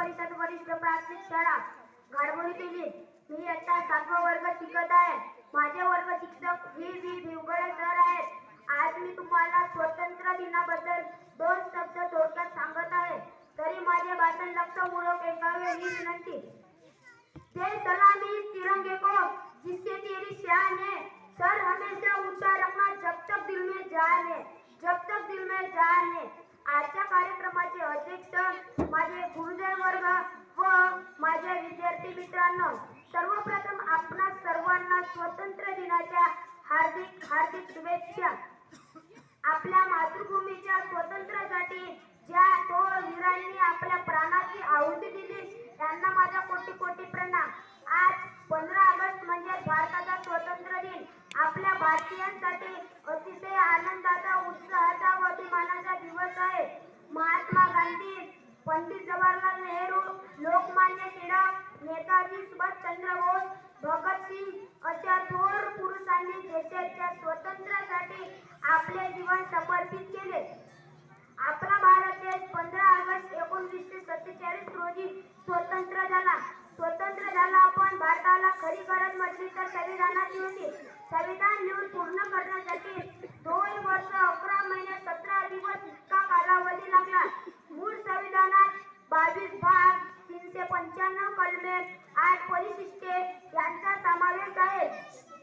परिषद वरिष्ठ प्राथमिक शाळा घाडबोलीतील मी इयत्ता 7वा वर्ग शिकत आहे. माझे वर्ग शिक्षक व्ही भिवगळे सर आहेत. आज मी तुम्हाला स्वातंत्र्य दिनाबद्दल 2 शब्द थोडक्यात सांगत आहे. तरी माझे भाषण लक्षपूर्वक ऐकावे ही विनंती. तेरी सलामी तिरंगे को जिससे तेरी शान है, सर हमेशा ऊंचा रखना जब तक दिल में जान है, जब तक दिल में जान है. आजच्या कार्यक्रमाचे अध्यक्ष माझे गुरुजन वर्ग व माझे विद्यार्थी मित्रांनो, सर्वप्रथम आपणा सर्वांना स्वातंत्र्य दिनाच्या हार्दिक हार्दिक शुभेच्छा. आपल्या मातृभूमीच्या स्वातंत्र्यासाठी ज्या थोर वीरांनी आपल्या प्राणाची आहुती दिली त्यांना माझा कोटी कोटी प्रणाम. आज 15 ऑगस्ट म्हणजे भारताचा स्वातंत्र्य दिन आपल्या भारतीयांसाठी अतिशय आनंदाचा, उत्साहाचा व अभिमानाचा दिवस आहे. महात्मा गांधी, पंडित जवाहरलाल नेहरू, लोकमान्य टिळक, नेताजी सुभाषचंद्र बोस, भगतसिंग अशा थोर पुरुषांनी देशाच्या स्वातंत्र्यासाठी आपले जीवन समर्पित केले. आपला भारत देश 15 ऑगस्ट 1947 रोजी स्वतंत्र झाला. स्वतंत्र झाला पण भारताला खरी गरज म्हटली तर संविधानाची होती. संविधान लिहून पूर्ण करण्यासाठी 2 वर्ष 11 महिने 17 दिवस इतका कालावधी लागला. मूळ संविधानात 22 भाग, 395 कलमे, 8 परिशिष्टे यांचा समावेश आहे.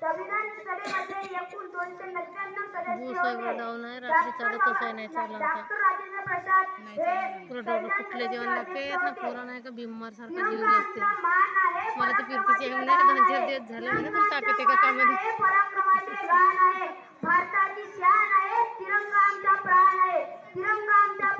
संविधान सभेमध्ये एकूण 299 सदस्य होते. डॉक्टर राजेंद्र प्रसाद हे कुठले जेवण लागते ना पोरा नाही का बिमार सारखा जीव लागते. मान आहे, मला तर फिरतीचे येऊन नाही 2-4 दिवस झाले म्हणजे तू टाकते का कामाने. पराक्रमाचे गाण आहे, भारताची शान आहे, तिरंगा आमचा प्राण आहे, तिरंगा आमचा